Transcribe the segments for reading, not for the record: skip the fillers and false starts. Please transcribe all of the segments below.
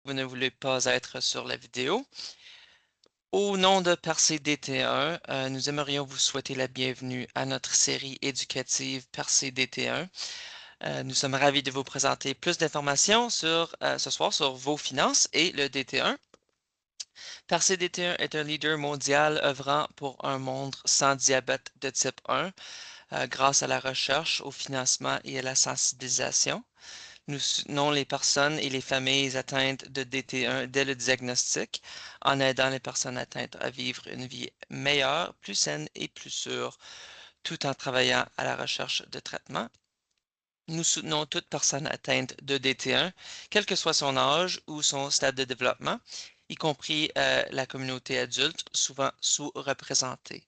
vous ne voulez pas être sur la vidéo. Au nom de Percé DT1, nous aimerions vous souhaiter la bienvenue à notre série éducative Percé DT1. Nous sommes ravis de vous présenter plus d'informations ce soir sur vos finances et le DT1. Percé DT1 est un leader mondial œuvrant pour un monde sans diabète de type 1 grâce à la recherche, au financement et à la sensibilisation. Nous soutenons les personnes et les familles atteintes de DT1 dès le diagnostic, en aidant les personnes atteintes à vivre une vie meilleure, plus saine et plus sûre, tout en travaillant à la recherche de traitements. Nous soutenons toute personne atteinte de DT1, quel que soit son âge ou son stade de développement, y compris la communauté adulte, souvent sous-représentée.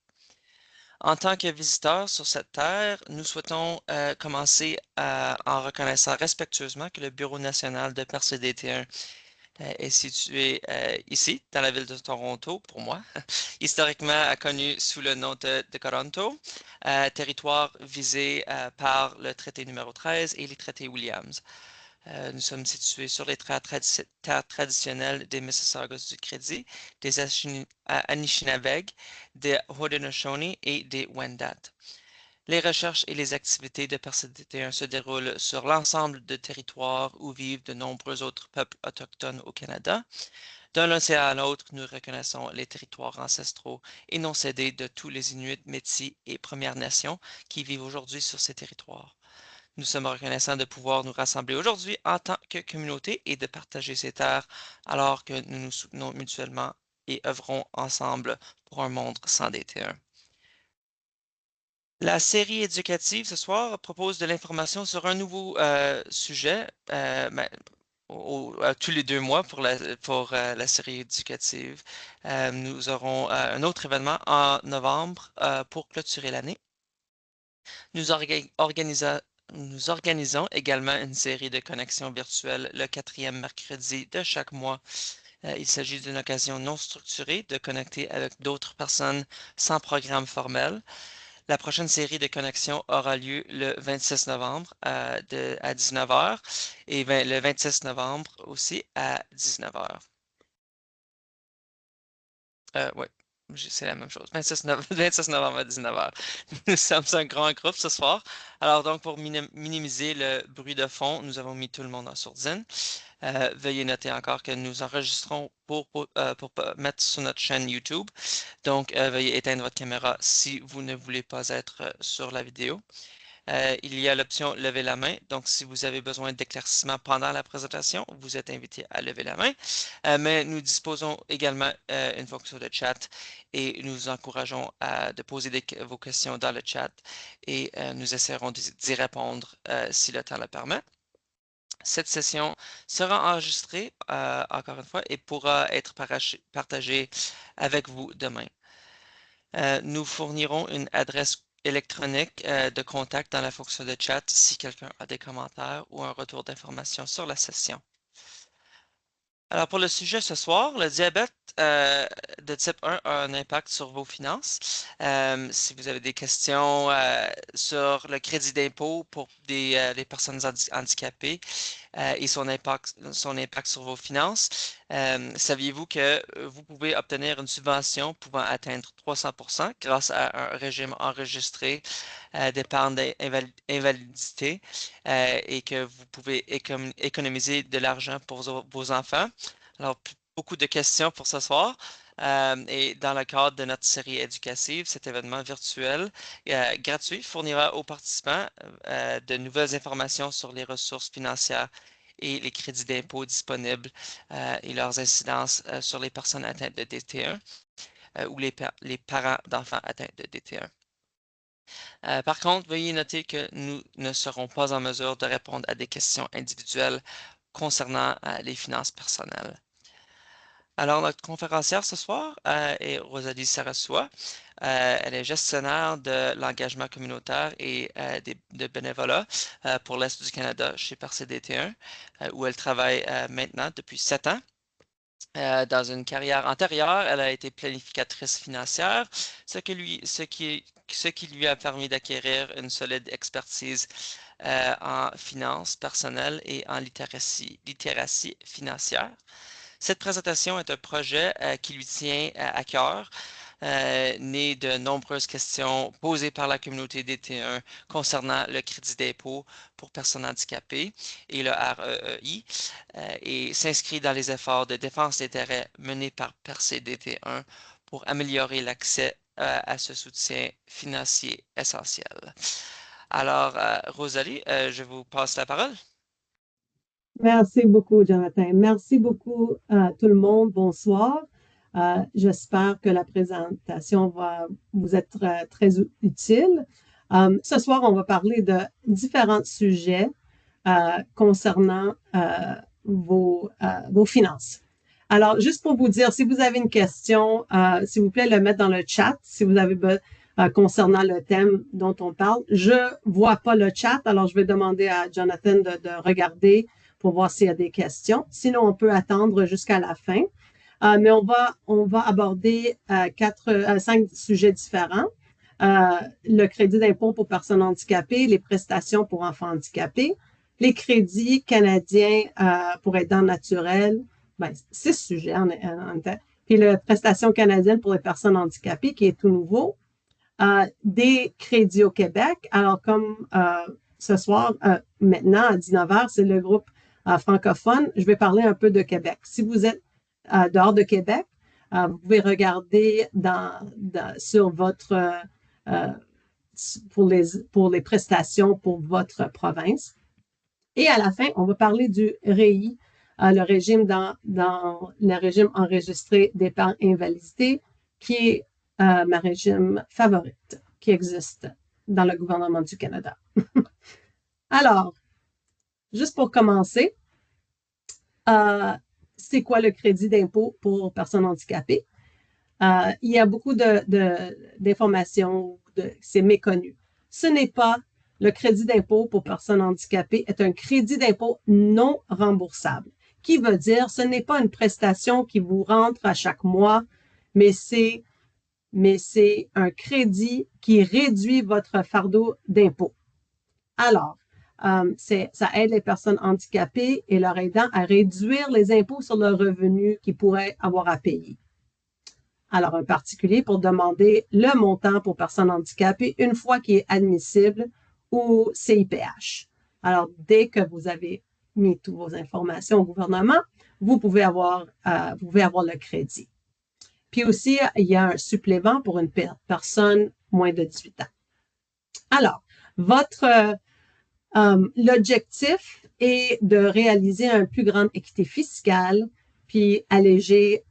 En tant que visiteurs sur cette terre, nous souhaitons commencer en reconnaissant respectueusement que le Bureau national de PerceDT1 est situé ici, dans la ville de Toronto, pour moi, historiquement connu sous le nom de Toronto, territoire visé par le traité numéro 13 et les traités Williams. Nous sommes situés sur les terres traditionnelles des Mississaugas du Crédit, des Anishinabeg, des Haudenosaunee et des Wendat. Les recherches et les activités de PerceDT1 se déroulent sur l'ensemble de territoires où vivent de nombreux autres peuples autochtones au Canada. D'un océan à l'autre, nous reconnaissons les territoires ancestraux et non cédés de tous les Inuits, Métis et Premières Nations qui vivent aujourd'hui sur ces territoires. Nous sommes reconnaissants de pouvoir nous rassembler aujourd'hui en tant que communauté et de partager ces terres alors que nous nous soutenons mutuellement et œuvrons ensemble pour un monde sans DT1. La série éducative ce soir propose de l'information sur un nouveau sujet tous les 2 mois pour la série éducative. Nous aurons un autre événement en novembre pour clôturer l'année. Nous, nous organisons également une série de connexions virtuelles le 4e mercredi de chaque mois. Il s'agit d'une occasion non structurée de connecter avec d'autres personnes sans programme formel. La prochaine série de connexions aura lieu le 26 novembre à 19h et le 26 novembre aussi à 19h. Oui, c'est la même chose. 26 novembre à 19h. Nous sommes un grand groupe ce soir. Alors donc, pour minimiser le bruit de fond, nous avons mis tout le monde en sourdine. Veuillez noter encore que nous enregistrons pour mettre sur notre chaîne YouTube. Donc, veuillez éteindre votre caméra si vous ne voulez pas être sur la vidéo. Il y a l'option lever la main. Donc, si vous avez besoin d'éclaircissement pendant la présentation, vous êtes invité à lever la main. Mais nous disposons également une fonction de chat et nous vous encourageons de poser vos questions dans le chat et nous essaierons d'y répondre si le temps le permet. Cette session sera enregistrée, encore une fois, et pourra être partagée avec vous demain. Nous fournirons une adresse électronique de contact dans la fonction de chat si quelqu'un a des commentaires ou un retour d'information sur la session. Alors, pour le sujet ce soir, le diabète de type 1 a un impact sur vos finances. Si vous avez des questions sur le crédit d'impôt pour les personnes handicapées et son impact sur vos finances, saviez-vous que vous pouvez obtenir une subvention pouvant atteindre 300% grâce à un régime enregistré d'épargne d'invalidité et que vous pouvez économiser de l'argent pour vos enfants? Alors, beaucoup de questions pour ce soir. Et dans le cadre de notre série éducative, cet événement virtuel gratuit fournira aux participants de nouvelles informations sur les ressources financières et les crédits d'impôt disponibles et leurs incidences sur les personnes atteintes de DT1 ou les parents d'enfants atteints de DT1. Par contre, veuillez noter que nous ne serons pas en mesure de répondre à des questions individuelles concernant les finances personnelles. Alors, notre conférencière ce soir est Rosalie Sarassois. Elle est gestionnaire de l'engagement communautaire et de bénévolat pour l'Est du Canada chez PerceDT1, où elle travaille maintenant depuis 7 ans. Dans une carrière antérieure, elle a été planificatrice financière, ce qui lui a permis d'acquérir une solide expertise en finances personnelles et en littératie financière. Cette présentation est un projet qui lui tient à cœur, né de nombreuses questions posées par la communauté des T1 concernant le crédit d'impôt pour personnes handicapées et le REEI, et s'inscrit dans les efforts de défense d'intérêts menés par PercDT1 pour améliorer l'accès à ce soutien financier essentiel. Alors, Rosalie, je vous passe la parole. Merci beaucoup, Jonathan. Merci beaucoup à tout le monde. Bonsoir. J'espère que la présentation va vous être très utile. Ce soir, on va parler de différents sujets concernant vos finances. Alors, juste pour vous dire, si vous avez une question, s'il vous plaît, le mettre dans le chat. Si vous avez concernant le thème dont on parle, je vois pas le chat, alors je vais demander à Jonathan de regarder pour voir s'il y a des questions. Sinon, on peut attendre jusqu'à la fin. Mais on va aborder 5 sujets différents. Le crédit d'impôt pour personnes handicapées, les prestations pour enfants handicapés, les crédits canadiens pour aidants naturels, 6 sujets en même. Puis la prestation canadienne pour les personnes handicapées, qui est tout nouveau. Des crédits au Québec. Alors, comme ce soir, maintenant, à 19h, c'est le groupe francophone, je vais parler un peu de Québec. Si vous êtes dehors de Québec, vous pouvez regarder sur votre pour les prestations pour votre province. Et à la fin, on va parler du REI, le régime dans le régime enregistré d'épargne invalidité, qui est ma régime favorite qui existe dans le gouvernement du Canada. Alors, juste pour commencer, c'est quoi le crédit d'impôt pour personnes handicapées? Il y a beaucoup d'informations, c'est méconnu. Ce n'est pas le crédit d'impôt pour personnes handicapées est un crédit d'impôt non remboursable, qui veut dire ce n'est pas une prestation qui vous rentre à chaque mois, mais c'est un crédit qui réduit votre fardeau d'impôt. Alors, ça aide les personnes handicapées et leurs aidants à réduire les impôts sur leurs revenus qu'ils pourraient avoir à payer. Alors, un particulier pour demander le montant pour personnes handicapées une fois qu'il est admissible au CIPH. Alors, dès que vous avez mis toutes vos informations au gouvernement, vous pouvez avoir le crédit. Puis aussi, il y a un supplément pour une personne moins de 18 ans. Alors, l'objectif est de réaliser une plus grande équité fiscale, puis alléger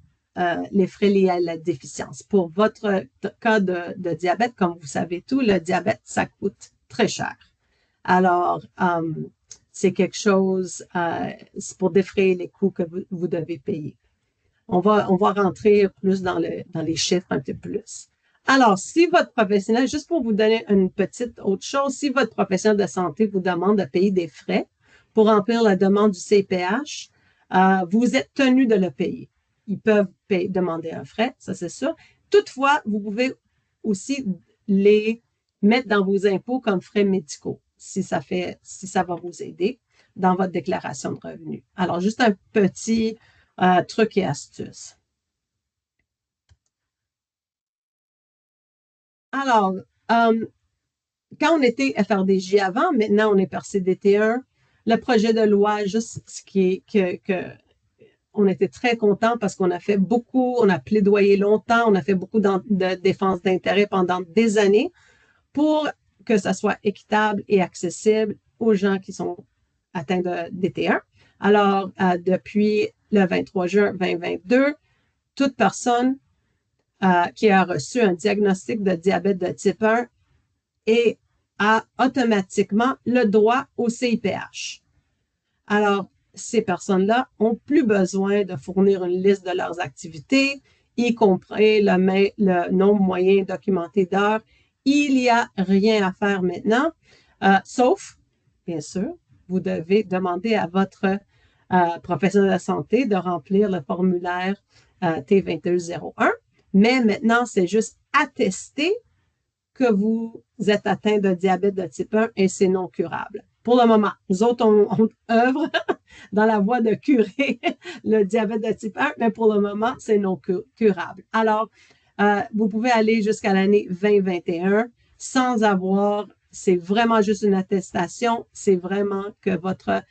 les frais liés à la déficience. Pour votre cas de diabète, comme vous savez tout, le diabète, ça coûte très cher. Alors, c'est quelque chose, c'est pour défrayer les coûts que vous devez payer. On va rentrer plus dans les chiffres un peu plus. Alors, si votre professionnel, juste pour vous donner une petite autre chose, si votre professionnel de santé vous demande de payer des frais pour remplir la demande du CPH, vous êtes tenu de le payer. Ils peuvent demander un frais, ça c'est sûr. Toutefois, vous pouvez aussi les mettre dans vos impôts comme frais médicaux, si ça va vous aider dans votre déclaration de revenus. Alors, juste un petit truc et astuce. Alors, quand on était FRDJ avant, maintenant on est PercDT1, le projet de loi, juste ce qui est que on était très contents parce qu'on a fait beaucoup, on a plaidoyé longtemps, on a fait beaucoup de défense d'intérêt pendant des années pour que ça soit équitable et accessible aux gens qui sont atteints de DT1. Alors, depuis le 23 juin 2022, toute personne qui a reçu un diagnostic de diabète de type 1 a automatiquement le droit au CIPH. Alors, ces personnes-là ont plus besoin de fournir une liste de leurs activités, y compris le nombre moyen documenté d'heures. Il n'y a rien à faire maintenant, sauf, bien sûr, vous devez demander à votre professionnel de santé de remplir le formulaire T2201. Mais maintenant, c'est juste attester que vous êtes atteint de diabète de type 1 et c'est non curable. pour le moment. Nous autres, on œuvre dans la voie de curer le diabète de type 1, mais pour le moment, c'est non curable. Alors, vous pouvez aller jusqu'à l'année 2021 sans avoir, c'est vraiment juste une attestation, c'est vraiment que votre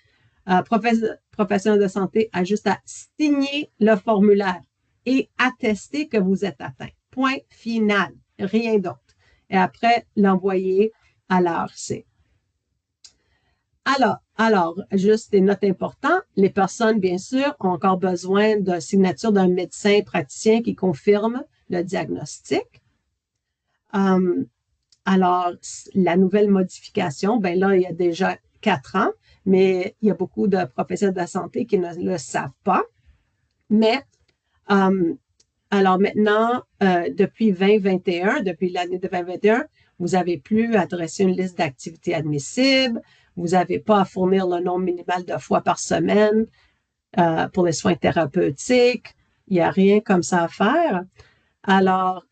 professionnel de santé a juste à signer le formulaire et attester que vous êtes atteint. Point final, rien d'autre. Et après, l'envoyer à l'ARC. Alors, juste des notes importantes, les personnes, bien sûr, ont encore besoin de signature d'un médecin praticien qui confirme le diagnostic. Alors, la nouvelle modification, ben là, il y a déjà 4 ans, mais il y a beaucoup de professionnels de la santé qui ne le savent pas. Mais, alors maintenant, depuis 2021, depuis l'année de 2021, vous n'avez plus à dresser une liste d'activités admissibles, vous n'avez pas à fournir le nombre minimal de fois par semaine pour les soins thérapeutiques. Il n'y a rien comme ça à faire. Alors,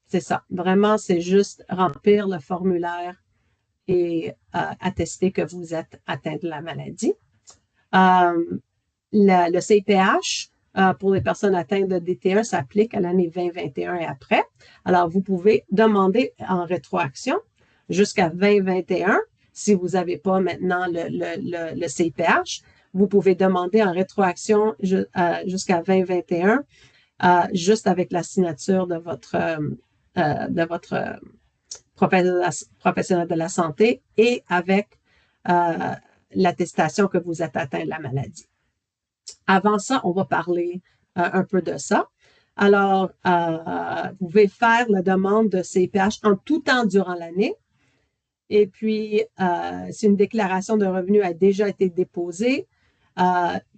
c'est ça. Vraiment, c'est juste remplir le formulaire et attester que vous êtes atteint de la maladie. Le CPH, pour les personnes atteintes de DT1, s'applique à l'année 2021 et après. Alors, vous pouvez demander en rétroaction jusqu'à 2021. Si vous n'avez pas maintenant le CPH, vous pouvez demander en rétroaction jusqu'à 2021, juste avec la signature de votre professionnel de la santé et avec l'attestation que vous êtes atteint de la maladie. Avant ça, on va parler un peu de ça. Alors, vous pouvez faire la demande de CPH en tout temps durant l'année. Et puis, si une déclaration de revenus a déjà été déposée,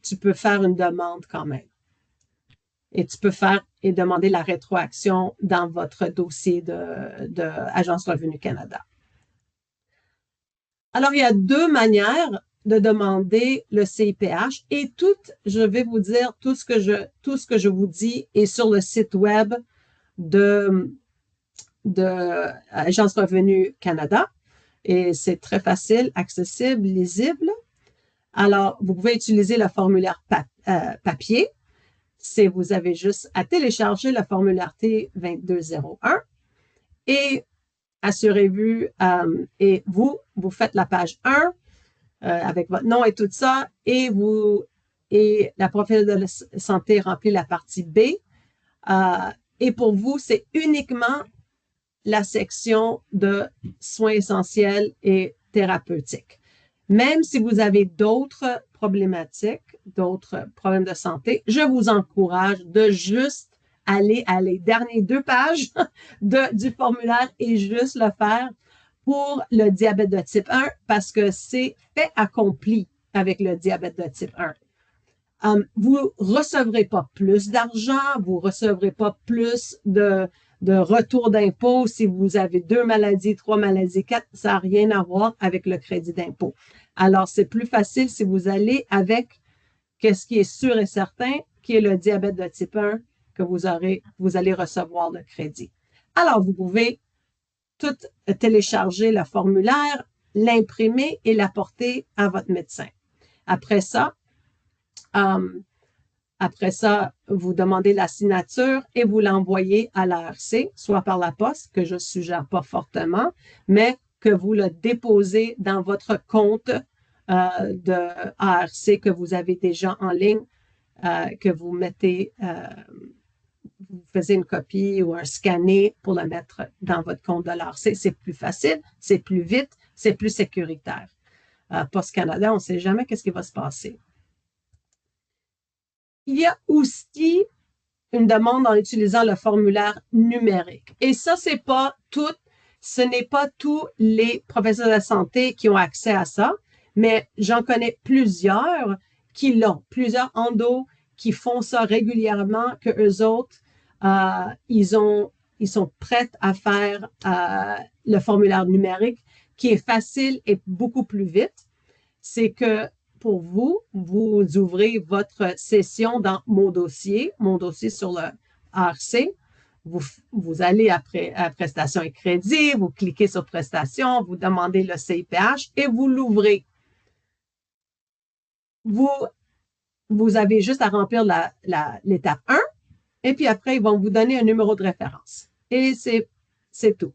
tu peux faire une demande quand même. Et tu peux faire et demander la rétroaction dans votre dossier de Agence Revenu Canada. Alors, il y a 2 manières de demander le CIPH et je vais vous dire tout ce que je vous dis est sur le site web de Agence Revenu Canada et c'est très facile, accessible, lisible. Alors, vous pouvez utiliser le formulaire papier. Vous avez juste à télécharger le formulaire T2201 et assurez-vous, et vous faites la page 1 avec votre nom et tout ça, et la professionnelle de santé remplit la partie B. Et pour vous, c'est uniquement la section de soins essentiels et thérapeutiques. Même si vous avez d'autres problématiques, d'autres problèmes de santé, je vous encourage de juste aller à les dernières 2 pages du formulaire et juste le faire pour le diabète de type 1 parce que c'est fait accompli avec le diabète de type 1. Vous recevrez pas plus d'argent, vous recevrez pas plus de retour d'impôt si vous avez 2 maladies, 3 maladies, 4, ça n'a rien à voir avec le crédit d'impôt. Alors, c'est plus facile si vous allez avec ce qui est sûr et certain, qui est le diabète de type 1, que vous allez recevoir le crédit. Alors, vous pouvez tout télécharger le formulaire, l'imprimer et l'apporter à votre médecin. Après ça, vous demandez la signature et vous l'envoyez à l'ARC, soit par la poste, que je ne suggère pas fortement, mais que vous le déposez dans votre compte de ARC que vous avez déjà en ligne, que vous mettez, vous faisiez une copie ou un scanner pour le mettre dans votre compte de l'ARC. C'est plus facile, c'est plus vite, c'est plus sécuritaire. Poste Canada, on ne sait jamais qu'est-ce qui va se passer. Il y a aussi une demande en utilisant le formulaire numérique. Et ça, ce n'est pas tous les professionnels de la santé qui ont accès à ça, mais j'en connais plusieurs qui l'ont, plusieurs endos qui font ça régulièrement, que eux autres, ils sont prêts à faire le formulaire numérique qui est facile et beaucoup plus vite. C'est que pour vous ouvrez votre session dans Mon dossier sur le ARC, vous allez à Prestations et crédits, vous cliquez sur Prestations, vous demandez le CIPH et vous l'ouvrez. Vous avez juste à remplir l'étape 1 et puis après, ils vont vous donner un numéro de référence. Et c'est tout.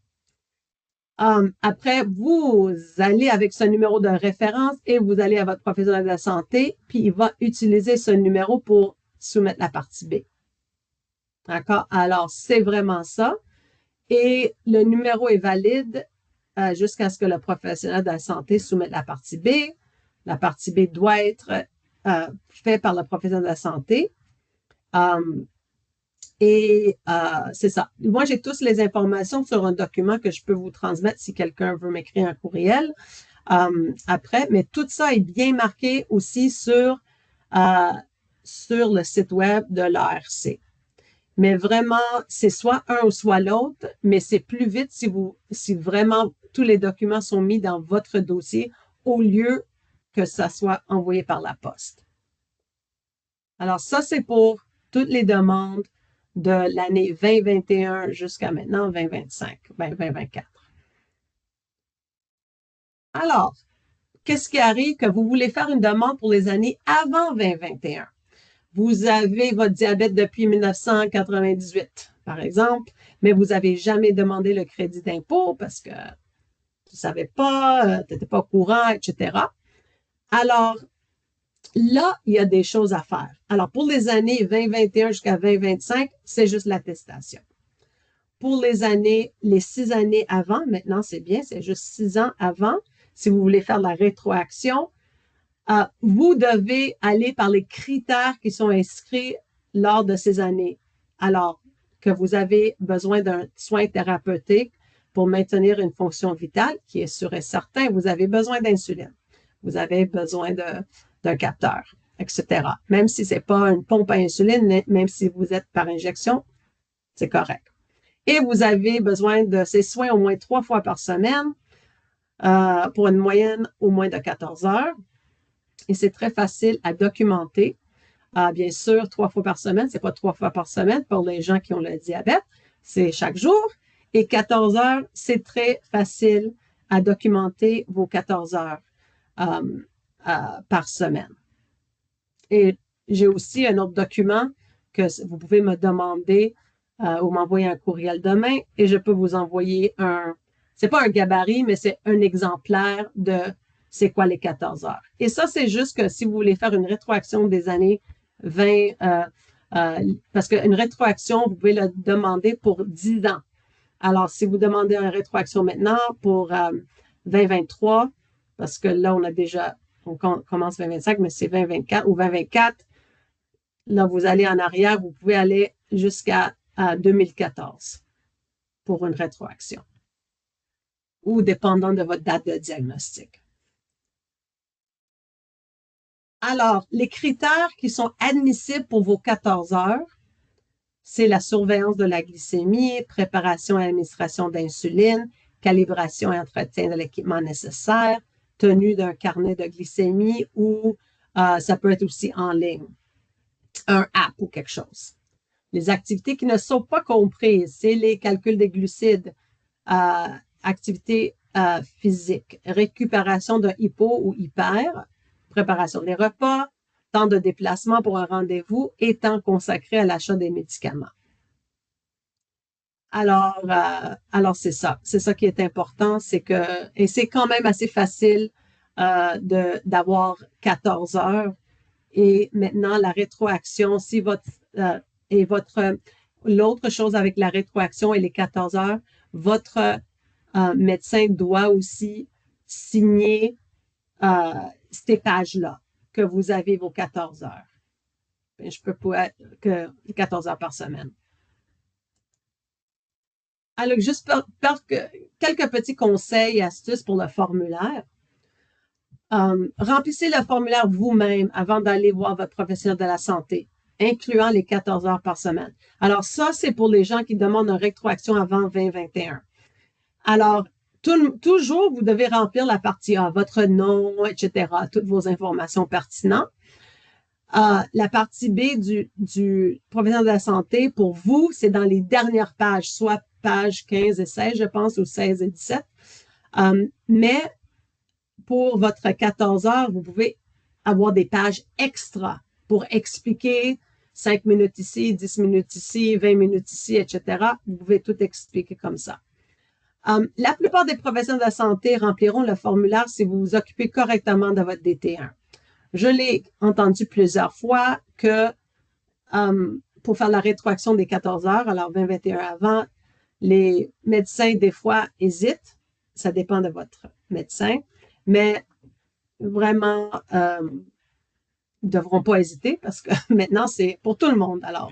Après, vous allez avec ce numéro de référence et vous allez à votre professionnel de la santé, puis il va utiliser ce numéro pour soumettre la partie B. D'accord? Alors, c'est vraiment ça. Et le numéro est valide jusqu'à ce que le professionnel de la santé soumette la partie B. La partie B doit être faite par le professionnel de la santé. C'est ça. Moi, j'ai toutes les informations sur un document que je peux vous transmettre si quelqu'un veut m'écrire un courriel après. Mais tout ça est bien marqué aussi sur le site web de l'ARC. Mais vraiment, c'est soit un ou soit l'autre, mais c'est plus vite si vraiment tous les documents sont mis dans votre dossier au lieu que ça soit envoyé par la poste. Alors ça, c'est pour toutes les demandes de l'année 2021 jusqu'à maintenant 2025, 2024. Alors, qu'est-ce qui arrive que vous voulez faire une demande pour les années avant 2021? Vous avez votre diabète depuis 1998, par exemple, mais vous n'avez jamais demandé le crédit d'impôt parce que tu ne savais pas, tu n'étais pas au courant, etc. Alors, là, il y a des choses à faire. Alors, pour les années 2021 jusqu'à 2025, c'est juste l'attestation. Pour les 6 années avant, maintenant, c'est bien, c'est juste 6 ans avant, si vous voulez faire de la rétroaction, vous devez aller par les critères qui sont inscrits lors de ces années. Alors que vous avez besoin d'un soin thérapeutique pour maintenir une fonction vitale, qui est sûr et certain, vous avez besoin d'insuline. Vous avez besoin d'un capteur, etc. Même si ce n'est pas une pompe à insuline, même si vous êtes par injection, c'est correct. Et vous avez besoin de ces soins au moins 3 fois par semaine pour une moyenne au moins de 14 heures. Et c'est très facile à documenter. Bien sûr, 3 fois par semaine, c'est pas 3 fois par semaine pour les gens qui ont le diabète, c'est chaque jour. Et 14 heures, c'est très facile à documenter vos 14 heures par semaine. Et j'ai aussi un autre document que vous pouvez me demander ou m'envoyer un courriel demain et je peux vous envoyer c'est pas un gabarit, mais c'est un exemplaire de c'est quoi les 14 heures. Et ça, c'est juste que si vous voulez faire une rétroaction des années 20, parce qu'une rétroaction, vous pouvez le demander pour 10 ans. Alors, si vous demandez une rétroaction maintenant pour 2023, parce que là, on commence 2025, mais c'est 2024 ou 2024, là, vous allez en arrière, vous pouvez aller jusqu'à 2014 pour une rétroaction ou dépendant de votre date de diagnostic. Alors, les critères qui sont admissibles pour vos 14 heures, c'est la surveillance de la glycémie, préparation et administration d'insuline, calibration et entretien de l'équipement nécessaire, tenue d'un carnet de glycémie ou ça peut être aussi en ligne, un app ou quelque chose. Les activités qui ne sont pas comprises, c'est les calculs des glucides, activités physiques, récupération d'un hypo ou hyper, préparation des repas, temps de déplacement pour un rendez-vous et temps consacré à l'achat des médicaments. Alors c'est ça. C'est ça qui est important, et c'est quand même assez facile d'avoir 14 heures. Et maintenant, la rétroaction, si l'autre chose avec la rétroaction et les 14 heures, votre médecin doit aussi signer ces pages-là, que vous avez vos 14 heures. Je peux pas que 14 heures par semaine. Alors, juste quelques petits conseils et astuces pour le formulaire. Remplissez le formulaire vous-même avant d'aller voir votre professionnel de la santé, incluant les 14 heures par semaine. Alors, ça, c'est pour les gens qui demandent une rétroaction avant 2021. Alors, toujours, vous devez remplir la partie A, votre nom, etc., toutes vos informations pertinentes. La partie B du professionnel de la santé, pour vous, c'est dans les dernières pages, soit pages 15 et 16, je pense, ou 16 et 17. Mais pour votre 14 heures, vous pouvez avoir des pages extra pour expliquer 5 minutes ici, 10 minutes ici, 20 minutes ici, etc. Vous pouvez tout expliquer comme ça. La plupart des professionnels de la santé rempliront le formulaire si vous vous occupez correctement de votre DT1. Je l'ai entendu plusieurs fois que pour faire la rétroaction des 14 heures, alors 20-21 avant, les médecins, des fois, hésitent. Ça dépend de votre médecin. Mais vraiment, ne devront pas hésiter parce que maintenant, c'est pour tout le monde. Alors,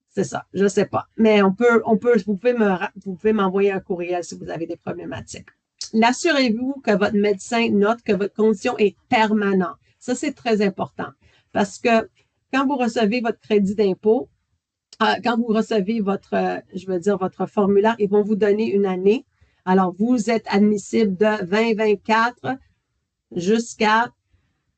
c'est ça. Je sais pas. Mais vous pouvez m'envoyer un courriel si vous avez des problématiques. L'assurez-vous que votre médecin note que votre condition est permanente. Ça, c'est très important parce que quand vous recevez votre crédit d'impôt, quand vous recevez votre formulaire, ils vont vous donner une année. Alors, vous êtes admissible de 2024 jusqu'à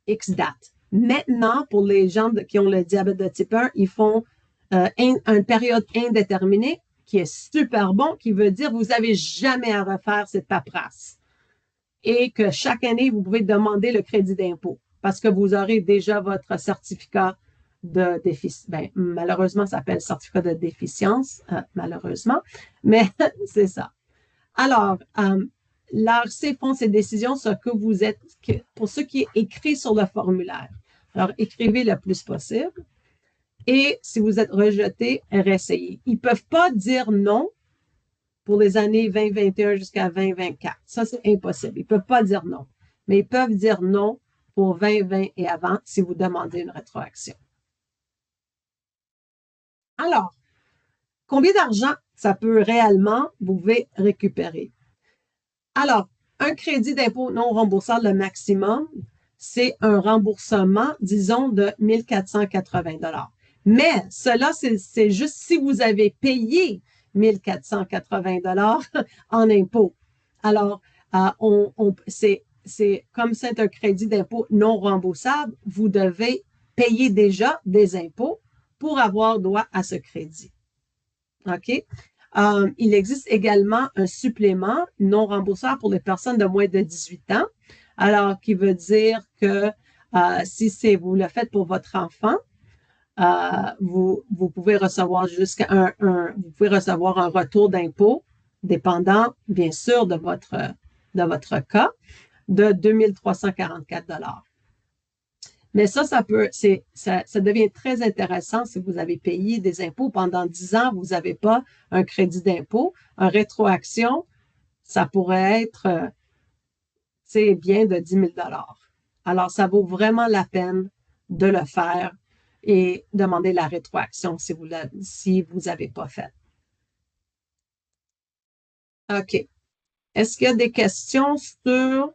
X date. Maintenant, pour les gens qui ont le diabète de type 1, ils font une période indéterminée qui est super bon, qui veut dire que vous n'avez jamais à refaire cette paperasse. Et que chaque année, vous pouvez demander le crédit d'impôt parce que vous aurez déjà votre certificat de déficience. Ben, malheureusement, ça s'appelle certificat de déficience, malheureusement, mais c'est ça. Alors, l'ARC font ces décisions sur que vous êtes, pour ce qui est écrit sur le formulaire. Alors, écrivez le plus possible. Et si vous êtes rejeté, réessayez. Ils ne peuvent pas dire non pour les années 2021 jusqu'à 2024. Ça, c'est impossible. Ils ne peuvent pas dire non. Mais ils peuvent dire non pour 2020 et avant si vous demandez une rétroaction. Alors, combien d'argent ça peut réellement vous pouvez récupérer? Alors, un crédit d'impôt non remboursable, le maximum, c'est un remboursement, disons, de 1 480 $. Mais cela, c'est juste si vous avez payé 1 480 $ en impôts. Alors, comme c'est un crédit d'impôt non remboursable, vous devez payer déjà des impôts pour avoir droit à ce crédit. OK? Il existe également un supplément non remboursable pour les personnes de moins de 18 ans. Alors, qui veut dire que si vous le faites pour votre enfant, vous pouvez recevoir vous pouvez recevoir un retour d'impôt, dépendant, bien sûr, de votre cas, de 2 344 $. Mais ça devient très intéressant si vous avez payé des impôts pendant 10 ans, vous n'avez pas un crédit d'impôt. Un rétroaction, ça pourrait être, bien de 10 000 $. Alors, ça vaut vraiment la peine de le faire et demander la rétroaction si vous n'avez pas fait. OK. Est-ce qu'il y a des questions sur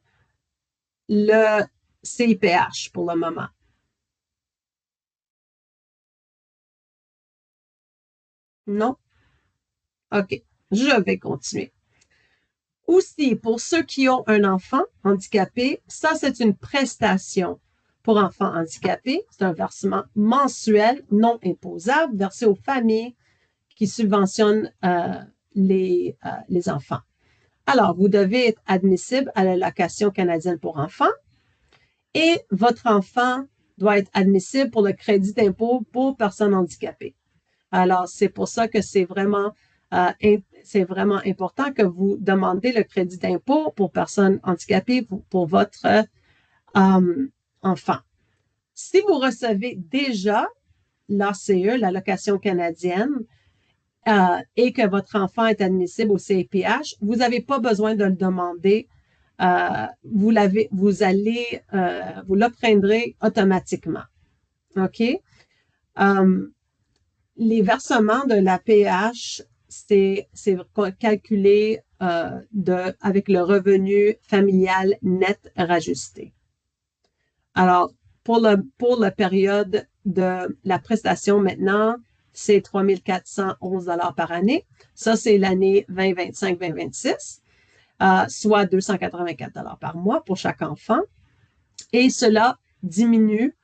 le CIPH pour le moment? Non? OK. Je vais continuer. Aussi, pour ceux qui ont un enfant handicapé, ça, c'est une prestation pour enfants handicapés. C'est un versement mensuel non imposable versé aux familles qui subventionnent les enfants. Alors, vous devez être admissible à l'allocation canadienne pour enfants et votre enfant doit être admissible pour le crédit d'impôt pour personnes handicapées. Alors, c'est pour ça que c'est vraiment important que vous demandez le crédit d'impôt pour personnes handicapées pour votre enfant. Si vous recevez déjà l'ACE, l'allocation canadienne, et que votre enfant est admissible au CIPH, vous n'avez pas besoin de le demander. Vous l'obtiendrez automatiquement. OK? Les versements de l'APH, c'est calculé avec le revenu familial net rajusté. Alors, pour la période de la prestation maintenant, c'est 3 411 $ par année. Ça, c'est l'année 2025-2026, soit 284 $ par mois pour chaque enfant. Et cela diminue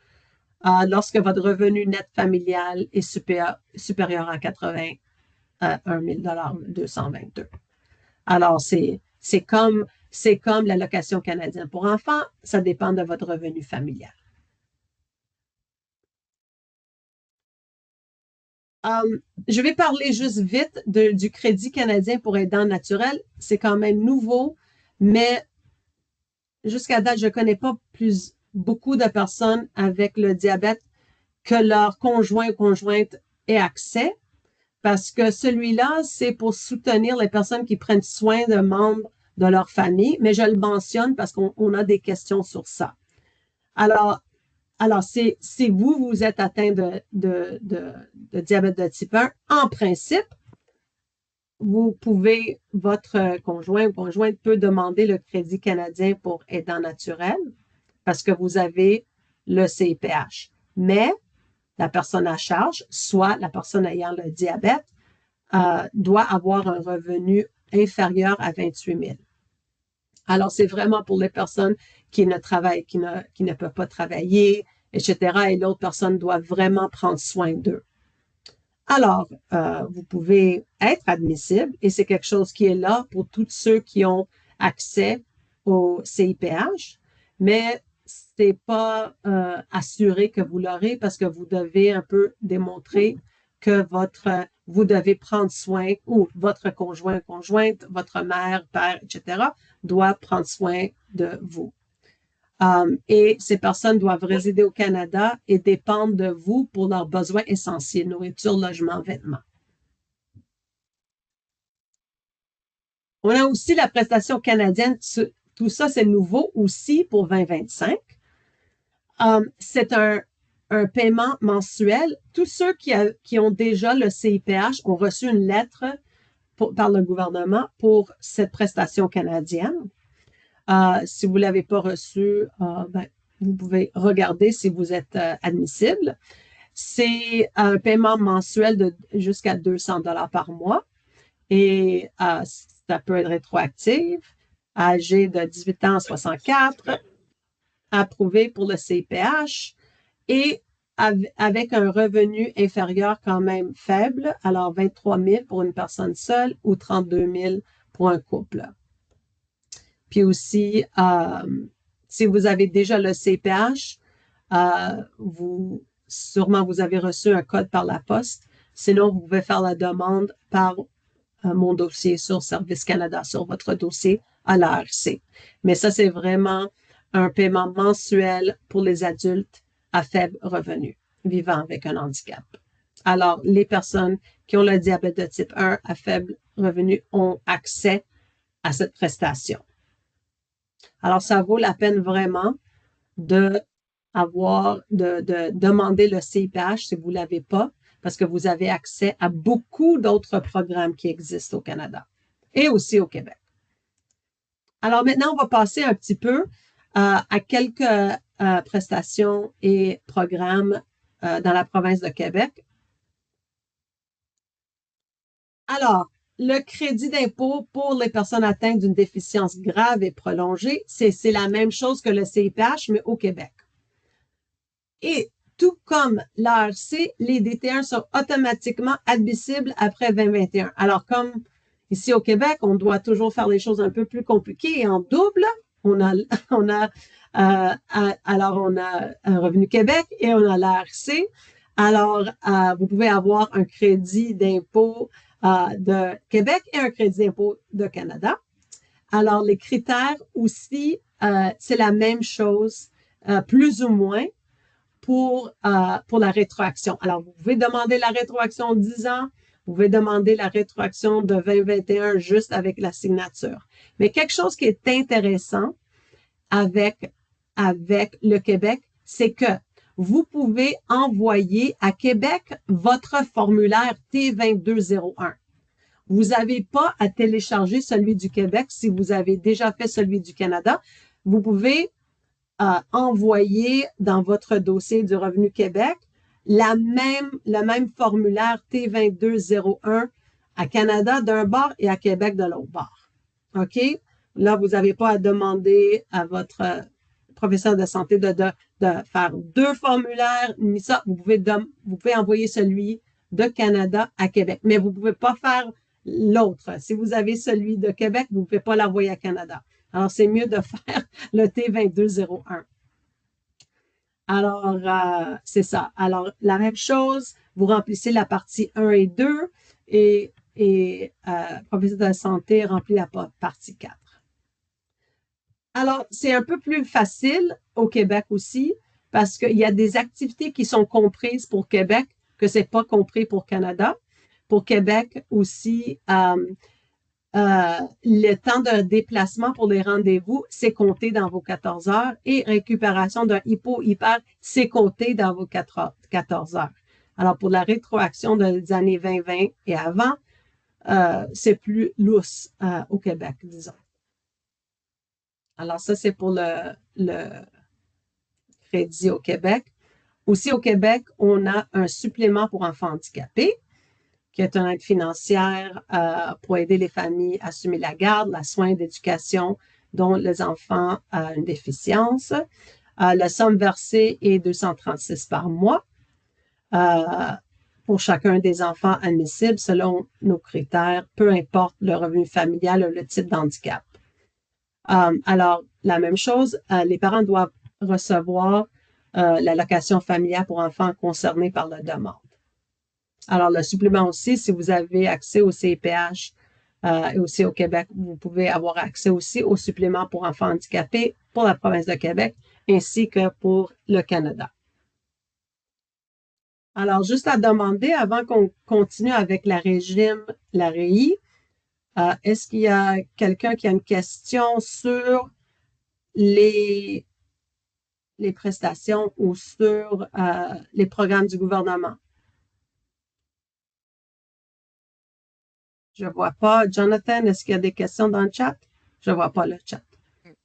lorsque votre revenu net familial est supérieur à 81 222. Alors, c'est comme l'allocation canadienne pour enfants, ça dépend de votre revenu familial. Je vais parler juste vite du crédit canadien pour aidants naturels. C'est quand même nouveau, mais jusqu'à date, je ne connais pas beaucoup de personnes avec le diabète que leur conjoint ou conjointe ait accès, parce que celui-là, c'est pour soutenir les personnes qui prennent soin de membres de leur famille, mais je le mentionne parce qu'on a des questions sur ça. Alors, si vous êtes atteint de diabète de type 1, en principe, votre conjoint ou conjointe peut demander le crédit canadien pour aidant naturel parce que vous avez le CIPH. Mais la personne à charge, soit la personne ayant le diabète, doit avoir un revenu inférieur à 28 000. Alors, c'est vraiment pour les personnes qui ne travaillent, qui ne peuvent pas travailler, etc. Et l'autre personne doit vraiment prendre soin d'eux. Alors, vous pouvez être admissible et c'est quelque chose qui est là pour tous ceux qui ont accès au CIPH, mais c'est pas assuré que vous l'aurez parce que vous devez un peu démontrer que vous devez prendre soin ou votre conjoint, conjointe, votre mère, père, etc. doit prendre soin de vous. Et ces personnes doivent résider au Canada et dépendre de vous pour leurs besoins essentiels, nourriture, logement, vêtements. On a aussi la prestation canadienne. Tout ça, c'est nouveau aussi pour 2025. C'est un paiement mensuel. Tous ceux qui ont déjà le CIPH ont reçu une lettre par le gouvernement pour cette prestation canadienne. Si vous ne l'avez pas reçu, vous pouvez regarder si vous êtes admissible. C'est un paiement mensuel de jusqu'à 200 $ par mois et ça peut être rétroactif, âgé de 18 ans à 64, approuvé pour le CIPH et avec un revenu inférieur quand même faible, alors 23 000 pour une personne seule ou 32 000 pour un couple. Puis aussi, si vous avez déjà le CPH, sûrement vous avez reçu un code par la poste. Sinon, vous pouvez faire la demande par mon dossier sur Service Canada, sur votre dossier à l'ARC. Mais ça, c'est vraiment un paiement mensuel pour les adultes à faible revenu, vivant avec un handicap. Alors, les personnes qui ont le diabète de type 1 à faible revenu ont accès à cette prestation. Alors, ça vaut la peine vraiment de demander le CIPH si vous ne l'avez pas, parce que vous avez accès à beaucoup d'autres programmes qui existent au Canada et aussi au Québec. Alors maintenant, on va passer un petit peu à quelques prestations et programmes dans la province de Québec. Alors, le crédit d'impôt pour les personnes atteintes d'une déficience grave et prolongée, c'est la même chose que le CIPH, mais au Québec. Et tout comme l'ARC, les DT1 sont automatiquement admissibles après 2021. Alors, comme ici au Québec, on doit toujours faire les choses un peu plus compliquées et en double, alors on a un Revenu Québec et on a l'ARC. Alors, vous pouvez avoir un crédit d'impôt de Québec et un crédit d'impôt de Canada. Alors, les critères aussi, c'est la même chose, plus ou moins, pour la rétroaction. Alors, vous pouvez demander la rétroaction de 10 ans, vous pouvez demander la rétroaction de 2021 juste avec la signature. Mais quelque chose qui est intéressant avec le Québec, c'est que vous pouvez envoyer à Québec votre formulaire T2201. Vous n'avez pas à télécharger celui du Québec si vous avez déjà fait celui du Canada. Vous pouvez envoyer dans votre dossier du Revenu Québec le même formulaire T2201 à Canada d'un bord et à Québec de l'autre bord. OK? Là, vous n'avez pas à demander à votre professionnel de santé de faire 2 formulaires, ni ça. Vous pouvez envoyer celui de Canada à Québec, mais vous pouvez pas faire l'autre. Si vous avez celui de Québec, vous pouvez pas l'envoyer à Canada. Alors, c'est mieux de faire le T2201. Alors, c'est ça. Alors, la même chose, vous remplissez la partie 1 et 2 et professionnel de la santé remplit la partie 4. Alors, c'est un peu plus facile au Québec aussi parce qu'il y a des activités qui sont comprises pour Québec que c'est pas compris pour Canada. Pour Québec aussi, le temps de déplacement pour les rendez-vous, c'est compté dans vos 14 heures et récupération d'un hypo-hyper, c'est compté dans vos 14 heures. Alors, pour la rétroaction des années 2020 et avant, c'est plus lousse au Québec, disons. Alors, ça, c'est pour le crédit au Québec. Aussi, au Québec, on a un supplément pour enfants handicapés, qui est une aide financière pour aider les familles à assumer la garde, la soin d'éducation dont les enfants ont une déficience. La somme versée est 236 par mois pour chacun des enfants admissibles selon nos critères, peu importe le revenu familial ou le type d'handicap. Alors, la même chose, les parents doivent recevoir l'allocation familiale pour enfants concernés par la demande. Alors, le supplément aussi, si vous avez accès au CIPH et aussi au Québec, vous pouvez avoir accès aussi au supplément pour enfants handicapés pour la province de Québec ainsi que pour le Canada. Alors, juste à demander, avant qu'on continue avec la REI, est-ce qu'il y a quelqu'un qui a une question sur les prestations ou sur les programmes du gouvernement? Je ne vois pas. Jonathan, est-ce qu'il y a des questions dans le chat? Je ne vois pas le chat.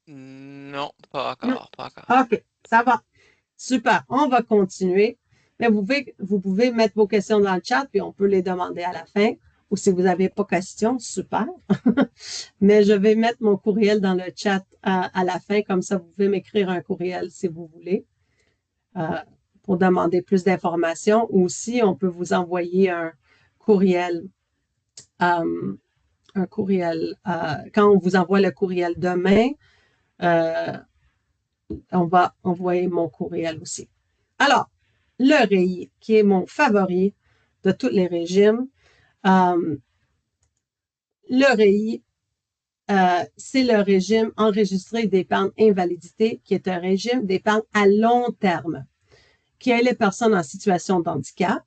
Non, pas encore, non. pas encore. OK, ça va. Super, on va continuer. Mais vous pouvez mettre vos questions dans le chat, puis on peut les demander à la fin. Ou si vous n'avez pas question, super. Mais je vais mettre mon courriel dans le chat à la fin, comme ça vous pouvez m'écrire un courriel si vous voulez pour demander plus d'informations. Ou si on peut vous envoyer un courriel quand on vous envoie le courriel demain, on va envoyer mon courriel aussi. Alors, le REI, qui est mon favori de tous les régimes, le REI, c'est le régime enregistré d'épargne invalidité, qui est un régime d'épargne à long terme, qui aide les personnes en situation de handicap,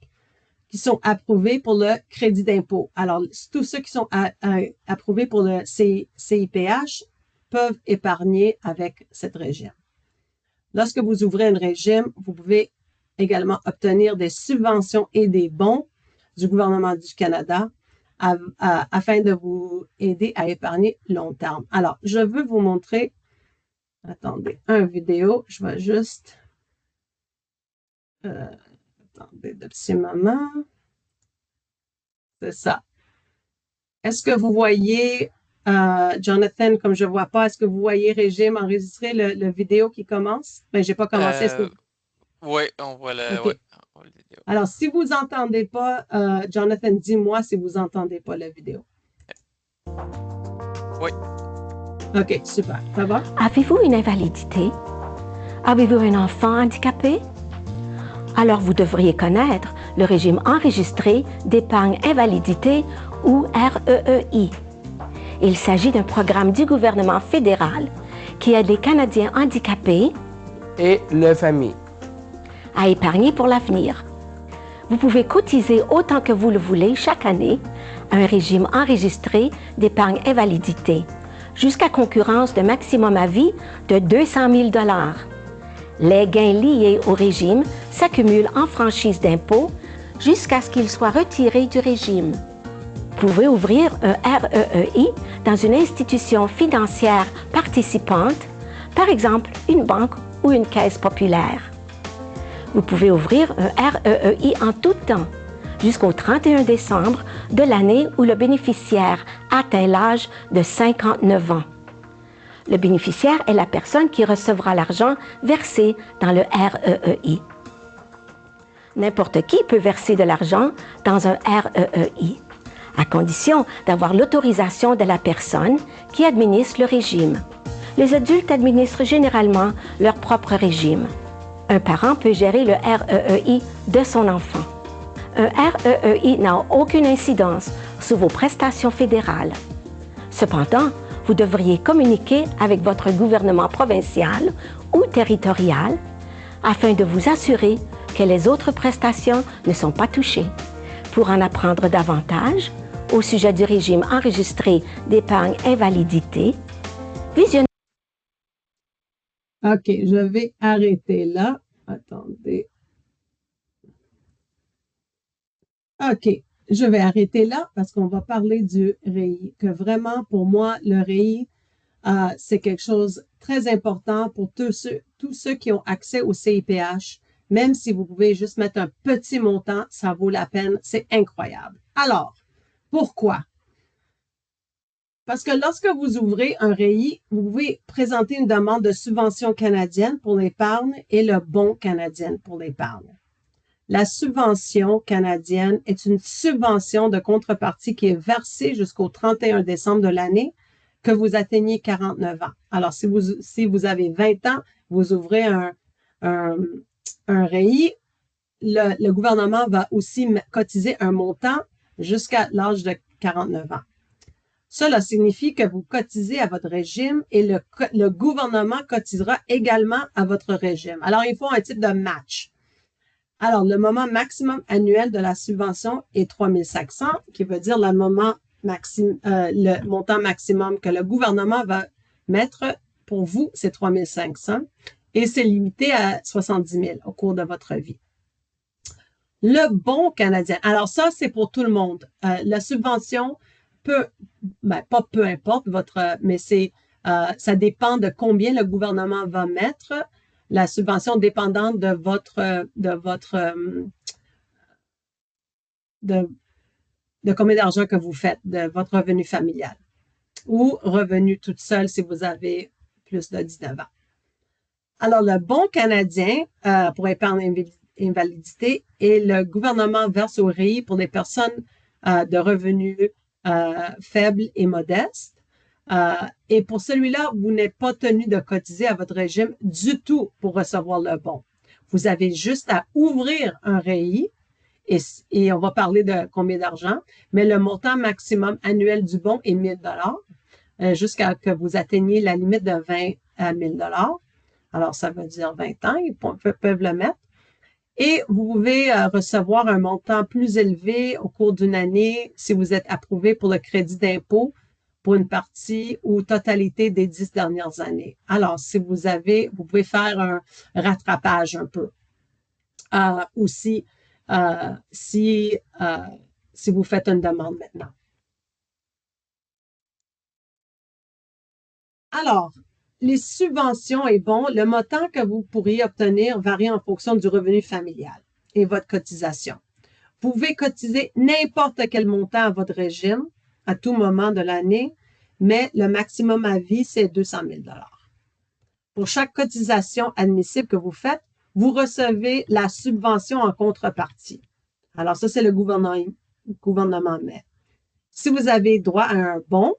qui sont approuvés pour le crédit d'impôt. Alors, tous ceux qui sont approuvés pour le CIPH peuvent épargner avec cette régime. Lorsque vous ouvrez un régime, vous pouvez également obtenir des subventions et des bons du gouvernement du Canada afin de vous aider à épargner long terme. Alors, je veux vous montrer, attendez, une vidéo. Je vais juste... attendez de petits moments. C'est ça. Est-ce que vous voyez, Jonathan, comme je ne vois pas, est-ce que vous voyez régime enregistré, le vidéo qui commence? Ben, j'ai pas commencé. Oui, on voit le, okay. la vidéo. Alors, si vous n'entendez pas, Jonathan, dis-moi si vous n'entendez pas la vidéo. Oui. OK, super. Ça va? Avez-vous une invalidité? Avez-vous un enfant handicapé? Alors vous devriez connaître le régime enregistré d'épargne invalidité ou REEI. Il s'agit d'un programme du gouvernement fédéral qui aide les Canadiens handicapés et leurs familles à épargner pour l'avenir. Vous pouvez cotiser autant que vous le voulez chaque année à un régime enregistré d'épargne invalidité, jusqu'à concurrence d'un maximum à vie de 200 000 $. Les gains liés au régime s'accumulent en franchise d'impôt jusqu'à ce qu'ils soient retirés du régime. Vous pouvez ouvrir un REEI dans une institution financière participante, par exemple une banque ou une caisse populaire. Vous pouvez ouvrir un REEI en tout temps, jusqu'au 31 décembre de l'année où le bénéficiaire atteint l'âge de 59 ans. Le bénéficiaire est la personne qui recevra l'argent versé dans le REEI. N'importe qui peut verser de l'argent dans un REEI, à condition d'avoir l'autorisation de la personne qui administre le régime. Les adultes administrent généralement leur propre régime. Un parent peut gérer le REEI de son enfant. Un REEI n'a aucune incidence sur vos prestations fédérales. Cependant, vous devriez communiquer avec votre gouvernement provincial ou territorial afin de vous assurer que les autres prestations ne sont pas touchées. Pour en apprendre davantage au sujet du régime enregistré d'épargne invalidité, visionnez. OK, je vais arrêter là. Attendez. OK, je vais arrêter là parce qu'on va parler du REI, que vraiment, pour moi, le REI, c'est quelque chose de très important pour tous ceux qui ont accès au CIPH. Même si vous pouvez juste mettre un petit montant, ça vaut la peine. C'est incroyable. Alors, pourquoi? Parce que lorsque vous ouvrez un REI, vous pouvez présenter une demande de subvention canadienne pour l'épargne et le bon canadien pour l'épargne. La subvention canadienne est une subvention de contrepartie qui est versée jusqu'au 31 décembre de l'année que vous atteignez 49 ans. Alors, si vous avez 20 ans, vous ouvrez un REI, le gouvernement va aussi cotiser un montant jusqu'à l'âge de 49 ans. Cela signifie que vous cotisez à votre régime et le gouvernement cotisera également à votre régime. Alors, il faut un type de match. Alors, le moment maximum annuel de la subvention est 3 500, qui veut dire le montant maximum que le gouvernement va mettre pour vous, c'est 3 500 et c'est limité à 70 000 au cours de votre vie. Le bon canadien. Alors ça, c'est pour tout le monde. La subvention pas peu importe mais ça dépend de combien le gouvernement va mettre. La subvention dépendant de combien d'argent que vous faites, de votre revenu familial ou revenu toute seule si vous avez plus de 19 ans. Alors, le bon canadien pour épargne invalidité et le gouvernement verse au REI pour les personnes de revenus faibles et modestes. Et pour celui-là, vous n'êtes pas tenu de cotiser à votre régime du tout pour recevoir le bon. Vous avez juste à ouvrir un REI et on va parler de combien d'argent, mais le montant maximum annuel du bon est 1 000 jusqu'à que vous atteigniez la limite de 20 000 Alors, ça veut dire 20 ans, ils peuvent le mettre. Et vous pouvez recevoir un montant plus élevé au cours d'une année si vous êtes approuvé pour le crédit d'impôt pour une partie ou totalité des 10 dernières années. Alors, si vous pouvez faire un rattrapage un peu. Aussi, si vous faites une demande maintenant. Alors, les subventions et bons, le montant que vous pourriez obtenir varie en fonction du revenu familial et votre cotisation. Vous pouvez cotiser n'importe quel montant à votre régime à tout moment de l'année, mais le maximum à vie, c'est 200 000 $. Pour chaque cotisation admissible que vous faites, vous recevez la subvention en contrepartie. Alors ça, c'est le gouvernement met. Si vous avez droit à un bon,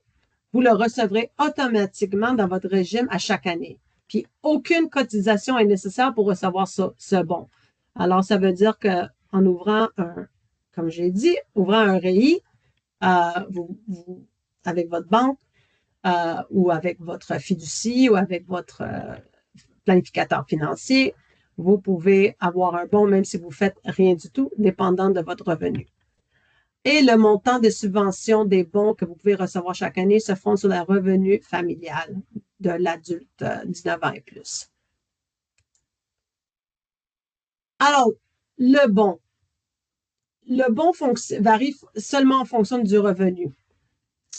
vous le recevrez automatiquement dans votre régime à chaque année. Puis, aucune cotisation est nécessaire pour recevoir ce bon. Alors, ça veut dire qu'en ouvrant comme j'ai dit, ouvrant un REI, avec votre banque ou avec votre fiducie ou avec votre planificateur financier, vous pouvez avoir un bon même si vous faites rien du tout, dépendant de votre revenu. Et le montant des subventions des bons que vous pouvez recevoir chaque année se fonde sur le revenu familial de l'adulte 19 ans et plus. Alors, le bon varie seulement en fonction du revenu.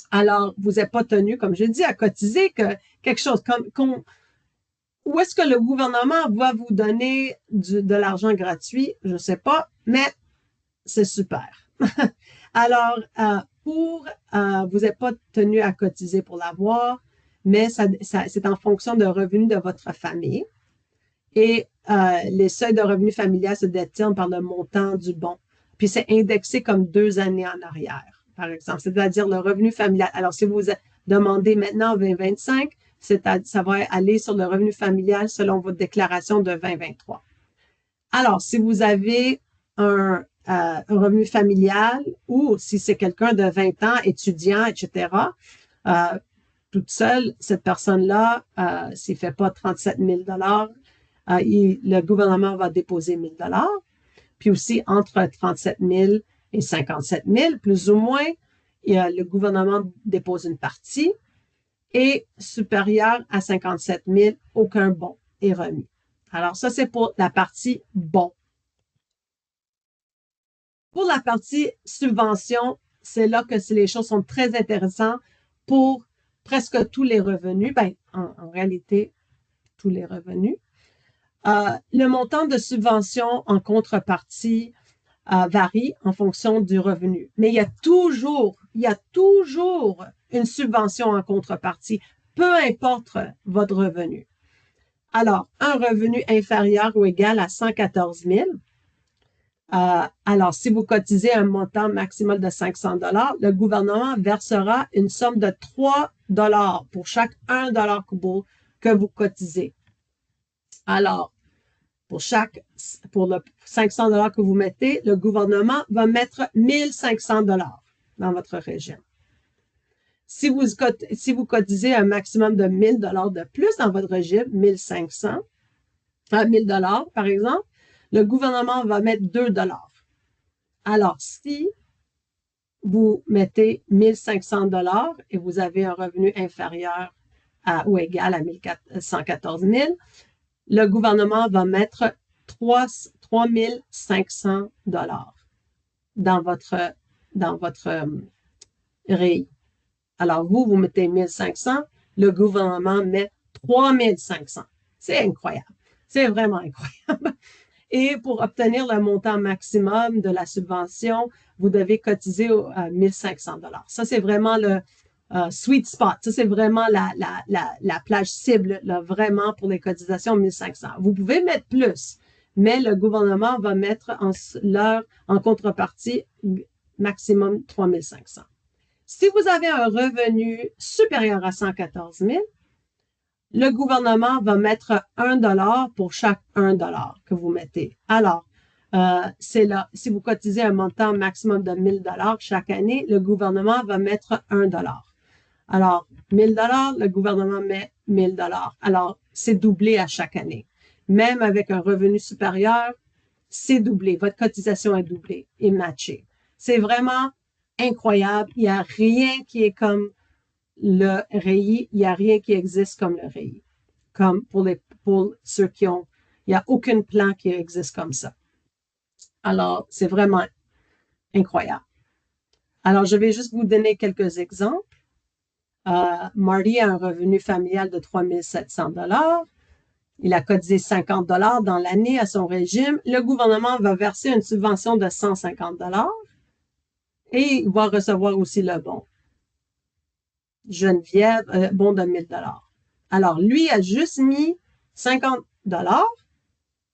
Alors, vous n'êtes pas tenu, comme je dis, à cotiser que quelque chose où est-ce que le gouvernement va vous donner de l'argent gratuit? Je ne sais pas, mais c'est super. Alors, vous n'êtes pas tenu à cotiser pour l'avoir. mais c'est en fonction de revenus de votre famille. Et les seuils de revenus familial se déterminent par le montant du bon. Puis c'est indexé comme 2 années en arrière, par exemple, c'est-à-dire le revenu familial. Alors, si vous demandez maintenant 2025, ça va aller sur le revenu familial selon votre déclaration de 2023. Alors, si vous avez un revenu familial ou si c'est quelqu'un de 20 ans, étudiant, etc., toute seule, cette personne-là, s'il ne fait pas 37 000 le gouvernement va déposer 1 000 $. Puis aussi, entre 37 000 et 57 000, plus ou moins, le gouvernement dépose une partie. Et supérieur à 57 000, aucun bon est remis. Alors, ça, c'est pour la partie bon. Pour la partie subvention, c'est là que les choses sont très intéressantes pour presque tous les revenus. Ben, en réalité, tous les revenus. Le montant de subvention en contrepartie varie en fonction du revenu. Mais il y a toujours une subvention en contrepartie, peu importe votre revenu. Alors, un revenu inférieur ou égal à 114 000. Alors, si vous cotisez un montant maximal de 500 $, le gouvernement versera une somme de 3 $ pour chaque 1 $ que vous cotisez. Alors, pour le 500 $ que vous mettez, le gouvernement va mettre 1 500 $ dans votre régime. Si vous cotisez un maximum de 1 000 $ de plus dans votre régime, 1 000 $ par exemple, le gouvernement va mettre 2 $. Alors, si vous mettez 1 500 $ et vous avez un revenu inférieur ou égal à 114 000, le gouvernement va mettre 3 500 $ dans votre REI. Alors, vous mettez 1 500, le gouvernement met 3 500. C'est incroyable. C'est vraiment incroyable. Et pour obtenir le montant maximum de la subvention, vous devez cotiser 1 500 $. Ça, c'est vraiment le sweet spot. Ça, c'est vraiment la plage cible, là, vraiment pour les cotisations 1 500. Vous pouvez mettre plus, mais le gouvernement va mettre en contrepartie maximum 3 500. Si vous avez un revenu supérieur à 114 000, le gouvernement va mettre 1 $ pour chaque 1 $ que vous mettez. Alors, c'est là, si vous cotisez un montant maximum de 1 000 $ chaque année, le gouvernement va mettre 1 $. Alors, 1 000 $, le gouvernement met 1 000 $. Alors, c'est doublé à chaque année. Même avec un revenu supérieur, c'est doublé. Votre cotisation est doublée et matchée. C'est vraiment incroyable. Il n'y a rien qui est comme le REI. Il n'y a rien qui existe comme le REI. Comme pour ceux qui ont, il n'y a aucun plan qui existe comme ça. Alors, c'est vraiment incroyable. Alors, je vais juste vous donner quelques exemples. Marty a un revenu familial de 3 700 $. Il a cotisé 50 $ dans l'année à son régime. Le gouvernement va verser une subvention de 150 $ et il va recevoir aussi le bon. Geneviève, bon de 1 000 $. Alors, lui a juste mis 50 $.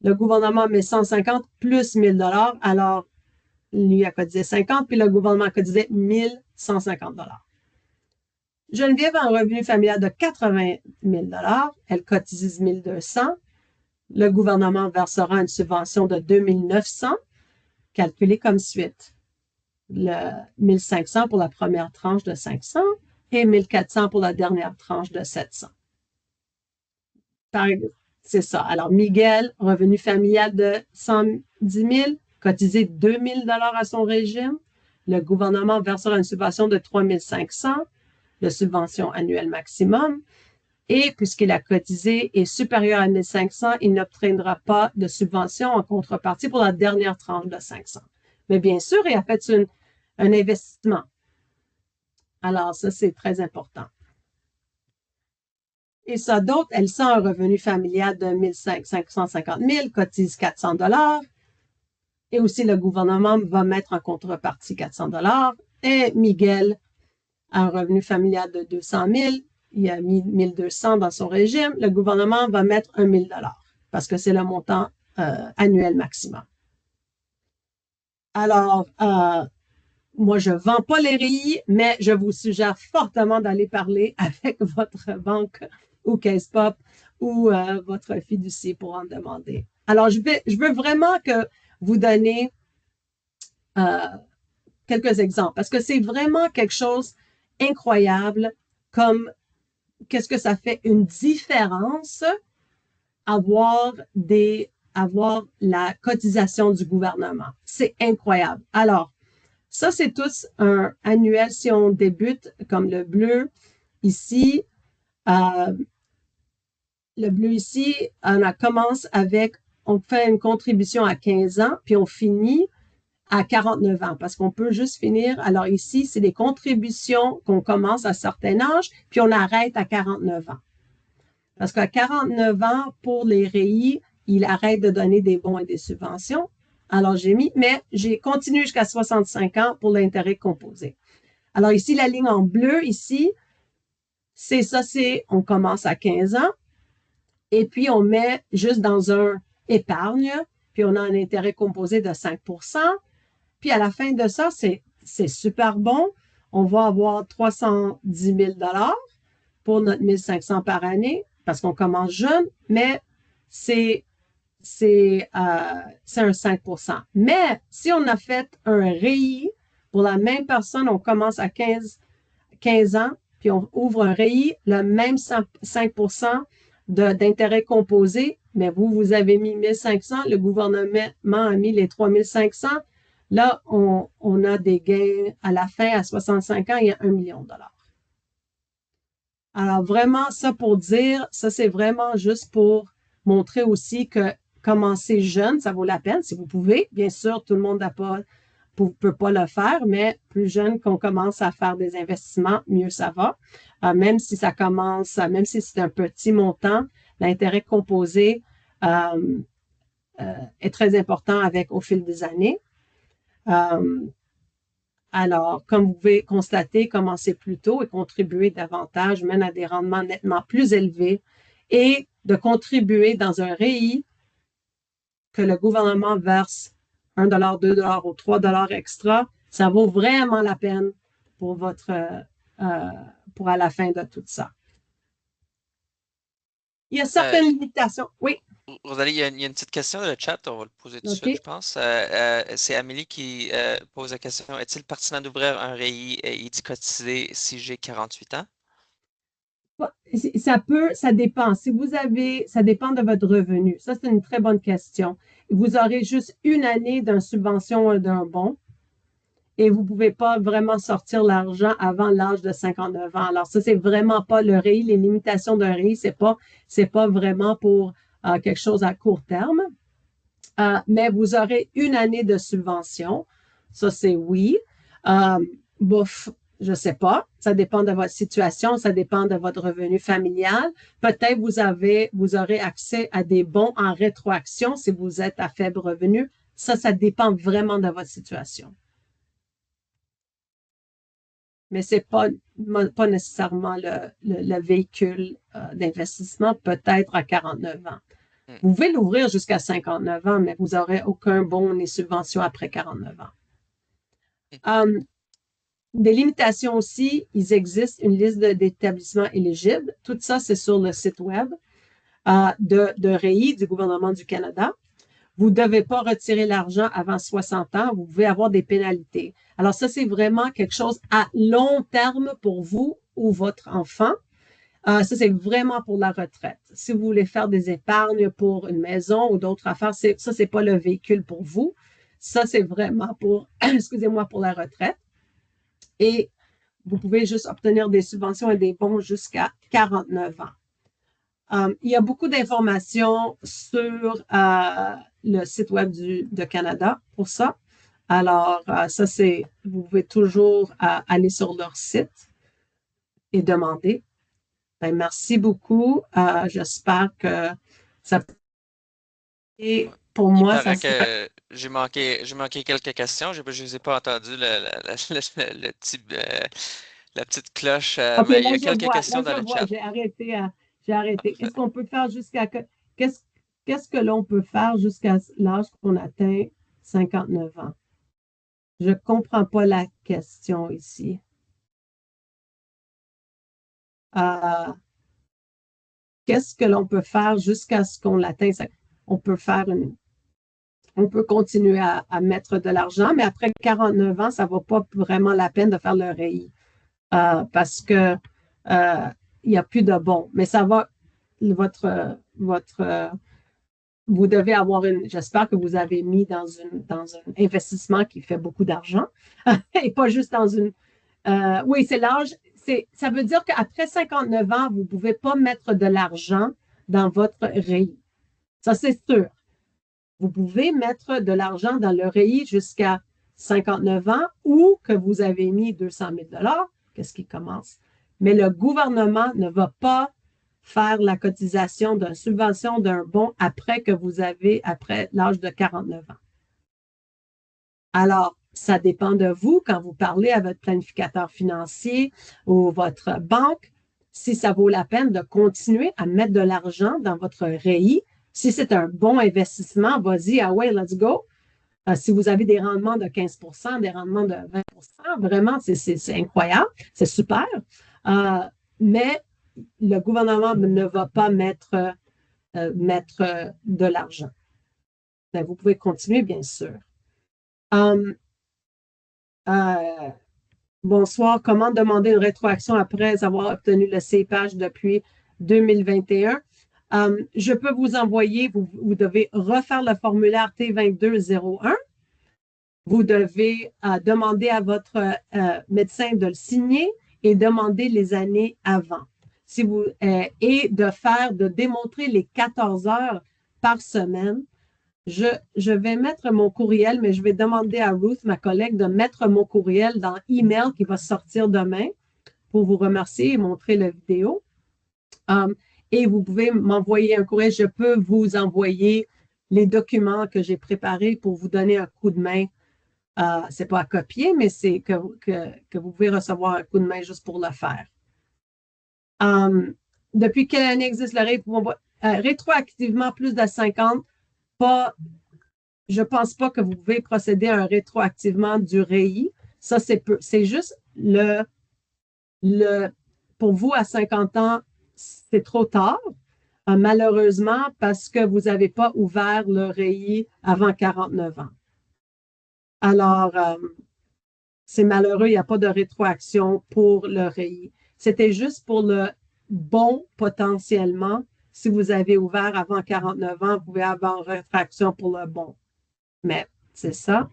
Le gouvernement met 150 plus 1 000 $. Alors, lui a cotisé 50, puis le gouvernement a cotisé 1 150 $. Geneviève a un revenu familial de 80 000 $. Elle cotise 1 200. Le gouvernement versera une subvention de 2 900, calculée comme suite. Le 1 500 pour la première tranche de 500 et 1 400 pour la dernière tranche de 700. C'est ça. Alors, Miguel, revenu familial de 110 000, cotisé 2 000 $ à son régime. Le gouvernement versera une subvention de 3 500, de subvention annuelle maximum. Et puisqu'il a cotisé est supérieur à 1 500, il n'obtiendra pas de subvention en contrepartie pour la dernière tranche de 500. Mais bien sûr, il a fait un investissement. Alors, ça, c'est très important. Et ça, d'autres, elle sent un revenu familial de 1 550 000, cotise 400 $. Et aussi, le gouvernement va mettre en contrepartie 400 $. Et Miguel a un revenu familial de 200 000. il a mis 1200 dans son régime, le gouvernement va mettre 1000 $ parce que c'est le montant annuel maximum. Alors, moi, je ne vends pas les REI, mais je vous suggère fortement d'aller parler avec votre banque ou Caisse Pop ou votre fiducie pour en demander. Alors, je veux vraiment que vous donnez quelques exemples parce que c'est vraiment quelque chose incroyable comme qu'est-ce que ça fait une différence avoir la cotisation du gouvernement. C'est incroyable. Alors, ça, c'est tous un annuel si on débute comme le bleu ici. Le bleu ici, commence avec, on fait une contribution à 15 ans, puis on finit à 49 ans, parce qu'on peut juste finir. Alors ici, c'est des contributions qu'on commence à un certain âge, puis on arrête à 49 ans. Parce qu'à 49 ans, pour les REI, il arrête de donner des bons et des subventions. Alors, mais j'ai continué jusqu'à 65 ans pour l'intérêt composé. Alors ici, la ligne en bleu, ici, c'est ça, on commence à 15 ans, et puis on met juste dans un épargne, puis on a un intérêt composé de 5%. Puis à la fin de ça, c'est super bon. On va avoir 310 000 $ pour notre 1500 par année parce qu'on commence jeune, mais c'est un 5%. Mais si on a fait un REI pour la même personne, on commence à 15 ans, puis on ouvre un REI, le même 5% d'intérêt composé, mais vous avez mis 1500, le gouvernement a mis les 3500. Là, on a des gains à la fin, à 65 ans, il y a 1 million de $. Alors, vraiment, ça pour dire, ça c'est vraiment juste pour montrer aussi que commencer jeune, ça vaut la peine si vous pouvez. Bien sûr, tout le monde peut pas le faire, mais plus jeune qu'on commence à faire des investissements, mieux ça va. Même si ça commence, même si c'est un petit montant, l'intérêt composé est très important au fil des années. Alors, comme vous pouvez constater, commencer plus tôt et contribuer davantage mène à des rendements nettement plus élevés et de contribuer dans un REI que le gouvernement verse 1 $, 2 $ ou 3 $ extra, ça vaut vraiment la peine pour pour à la fin de tout ça. Il y a certaines limitations. Oui. Rosalie, il y a une petite question dans le chat, on va le poser tout de suite, je pense. C'est Amélie qui pose la question. Est-il pertinent d'ouvrir un REI et d'y cotiser si j'ai 48 ans? Ça dépend. Ça dépend de votre revenu. Ça, c'est une très bonne question. Vous aurez juste une année d'une subvention d'un bon et vous ne pouvez pas vraiment sortir l'argent avant l'âge de 59 ans. Alors, ça, c'est vraiment pas le REI. Les limitations d'un REI, c'est pas vraiment pour quelque chose à court terme. Mais vous aurez une année de subvention. Ça, c'est oui. Je sais pas. Ça dépend de votre situation. Ça dépend de votre revenu familial. Peut-être vous aurez accès à des bons en rétroaction si vous êtes à faible revenu. Ça dépend vraiment de votre situation. Mais c'est pas nécessairement le véhicule d'investissement, peut-être à 49 ans. Vous pouvez l'ouvrir jusqu'à 59 ans, mais vous n'aurez aucun bon ni subvention après 49 ans. Des limitations aussi, il existe une liste d'établissements éligibles. Tout ça, c'est sur le site web de REI du gouvernement du Canada. Vous ne devez pas retirer l'argent avant 60 ans. Vous pouvez avoir des pénalités. Alors ça, c'est vraiment quelque chose à long terme pour vous ou votre enfant. Ça, c'est vraiment pour la retraite. Si vous voulez faire des épargnes pour une maison ou d'autres affaires, ça, c'est pas le véhicule pour vous. Ça, c'est vraiment pour, excusez-moi, pour la retraite. Et vous pouvez juste obtenir des subventions et des bons jusqu'à 49 ans. Il y a beaucoup d'informations sur le site web de Canada pour ça. Alors, ça, vous pouvez toujours aller sur leur site et demander. Ben, merci beaucoup. J'espère que ça peut. Et pour moi, ça serait... J'ai manqué quelques questions. Je ne les ai pas entendues, le petit la petite cloche, OK, mais il y a quelques là, questions dans je le vois, chat. j'ai arrêté. Parfait. Est-ce qu'on peut faire qu'est-ce, qu'est-ce que l'on peut faire jusqu'à l'âge qu'on atteint 59 ans? Je comprends pas la question ici. Euh, Qu'est-ce que l'on peut faire jusqu'à ce qu'on l'atteigne? On peut faire on peut continuer à mettre de l'argent, mais après 49 ans, ça vaut pas vraiment la peine de faire le REI parce que il n'y a plus de bons. Mais ça va, votre vous devez avoir j'espère que vous avez mis dans un investissement qui fait beaucoup d'argent et pas juste dans oui, c'est l'âge. Ça veut dire qu'après 59 ans, vous ne pouvez pas mettre de l'argent dans votre REI. Ça, c'est sûr. Vous pouvez mettre de l'argent dans le REI jusqu'à 59 ans ou que vous avez mis 200 000 qu'est-ce qui commence. Mais le gouvernement ne va pas faire la cotisation d'une subvention d'un bon après l'âge de 49 ans. Alors, ça dépend de vous quand vous parlez à votre planificateur financier ou votre banque, si ça vaut la peine de continuer à mettre de l'argent dans votre REI. Si c'est un bon investissement, vas-y, ah ouais, let's go. Si vous avez des rendements de 15 des rendements de 20 vraiment, c'est incroyable, c'est super. Mais le gouvernement ne va pas mettre de l'argent. Mais vous pouvez continuer, bien sûr. Bonsoir. Comment demander une rétroaction après avoir obtenu le CPAGE depuis 2021? Je peux vous envoyer, vous devez refaire le formulaire T2201. Vous devez demander à votre médecin de le signer et demander les années avant. Et de démontrer les 14 heures par semaine. Je vais mettre mon courriel, mais je vais demander à Ruth, ma collègue, de mettre mon courriel dans l'email qui va sortir demain pour vous remercier et montrer la vidéo. Et vous pouvez m'envoyer un courriel. Je peux vous envoyer les documents que j'ai préparés pour vous donner un coup de main. C'est pas à copier, mais c'est que vous pouvez recevoir un coup de main juste pour le faire. Depuis quelle année existe le REI? Rétroactivement, plus de 50, je ne pense pas que vous pouvez procéder à un rétroactivement du REI. Ça, c'est juste pour vous, à 50 ans, c'est trop tard, malheureusement, parce que vous n'avez pas ouvert le REI avant 49 ans. Alors, c'est malheureux, il n'y a pas de rétroaction pour le REI. C'était juste pour le bon potentiellement. Si vous avez ouvert avant 49 ans, vous pouvez avoir une rétroaction pour le bon. Mais c'est ça.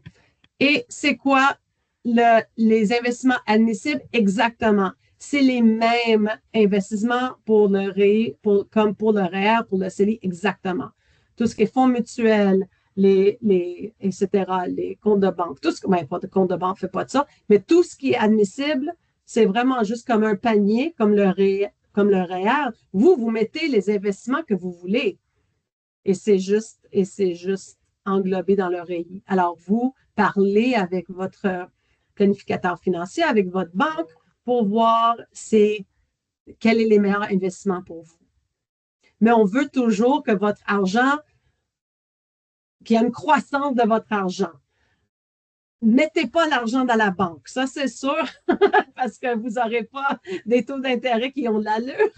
Et c'est quoi les investissements admissibles? Exactement. C'est les mêmes investissements pour le REI, comme pour le REER, pour le CELI, exactement. Tout ce qui est fonds mutuels, etc., les comptes de banque, tout ce que, pas de compte de banque, fait pas de ça, mais tout ce qui est admissible, c'est vraiment juste comme un panier, comme le REER. Vous mettez les investissements que vous voulez. Et c'est juste englobé dans le REI. Alors, vous parlez avec votre planificateur financier, avec votre banque, pour voir quels sont les meilleurs investissements pour vous. Mais on veut toujours que votre argent, qu'il y ait une croissance de votre argent. Mettez pas l'argent dans la banque, ça c'est sûr, parce que vous n'aurez pas des taux d'intérêt qui ont de l'allure.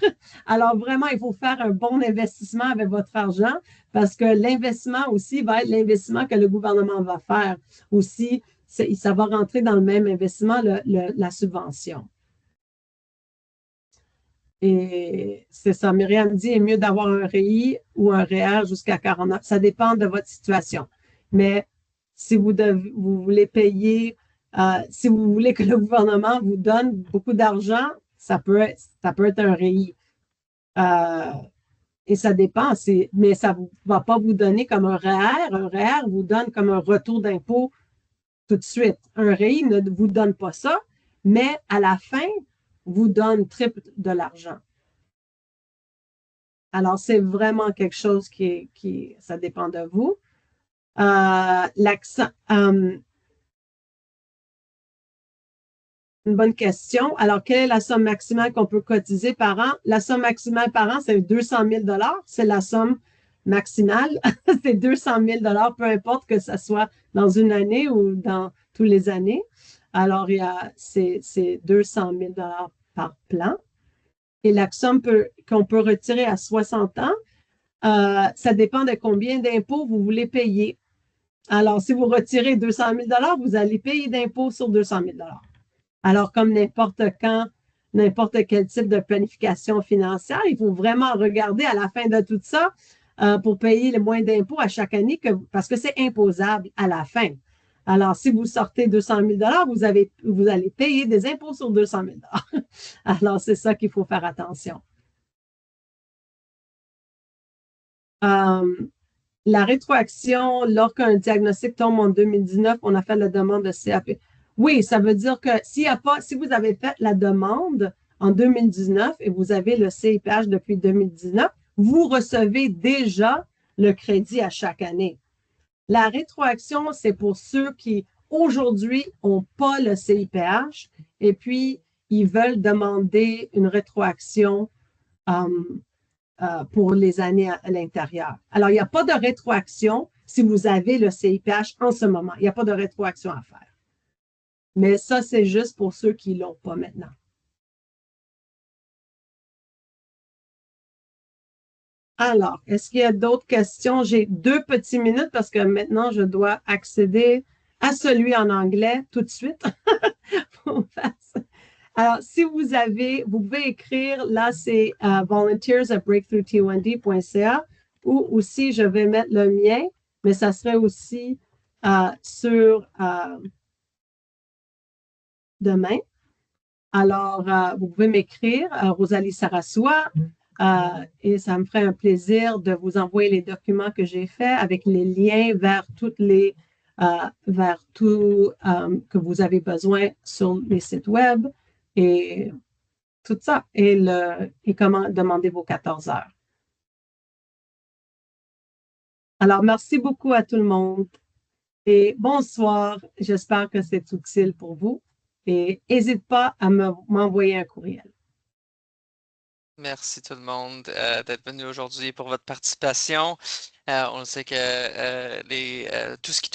Alors vraiment, il faut faire un bon investissement avec votre argent parce que l'investissement aussi va être l'investissement que le gouvernement va faire aussi. Ça va rentrer dans le même investissement, la subvention. Et c'est ça, Myriam dit, il est mieux d'avoir un REI ou un REER jusqu'à 40 ans. Ça dépend de votre situation. Mais si vous voulez payer, si vous voulez que le gouvernement vous donne beaucoup d'argent, ça peut être un REI. Et ça dépend, mais ça ne va pas vous donner comme un REER. Un REER vous donne comme un retour d'impôt tout de suite. Un REI ne vous donne pas ça, mais à la fin, vous donne triple de l'argent. Alors, c'est vraiment quelque chose ça dépend de vous. Une bonne question. Alors, quelle est la somme maximale qu'on peut cotiser par an? La somme maximale par an, c'est 200 000 $. C'est la somme maximale. C'est 200 000 $, peu importe que ce soit dans une année ou dans toutes les années. Alors, c'est 200 000 $ par plan. Et la somme qu'on peut retirer à 60 ans, ça dépend de combien d'impôts vous voulez payer. Alors, si vous retirez 200 000 $, vous allez payer d'impôts sur 200 000 $. Alors, comme n'importe quel type de planification financière, il faut vraiment regarder à la fin de tout ça pour payer le moins d'impôts à chaque année parce que c'est imposable à la fin. Alors, si vous sortez 200 000 $, vous allez payer des impôts sur 200 000 $. Alors, c'est ça qu'il faut faire attention. La rétroaction, lorsqu'un diagnostic tombe en 2019, on a fait la demande de CAP. Oui, ça veut dire que si vous avez fait la demande en 2019 et vous avez le CIPH depuis 2019, vous recevez déjà le crédit à chaque année. La rétroaction, c'est pour ceux qui, aujourd'hui, n'ont pas le CIPH et puis ils veulent demander une rétroaction pour les années à l'intérieur. Alors, il n'y a pas de rétroaction si vous avez le CIPH en ce moment. Il n'y a pas de rétroaction à faire. Mais ça, c'est juste pour ceux qui ne l'ont pas maintenant. Alors, est-ce qu'il y a d'autres questions? J'ai 2 petites minutes parce que maintenant, je dois accéder à celui en anglais tout de suite. Alors, si vous pouvez écrire, là, c'est volunteers@breakthrough-t1d.ca ou aussi, je vais mettre le mien, mais ça serait aussi sur demain. Alors, vous pouvez m'écrire, Rosalie Sarassois, et ça me ferait un plaisir de vous envoyer les documents que j'ai faits avec les liens vers tout que vous avez besoin sur les sites web et tout ça, et comment demander vos 14 heures. Alors, merci beaucoup à tout le monde et bonsoir. J'espère que c'est utile pour vous et n'hésite pas à m'envoyer un courriel. Merci tout le monde d'être venu aujourd'hui pour votre participation. On sait que tout ce qui touche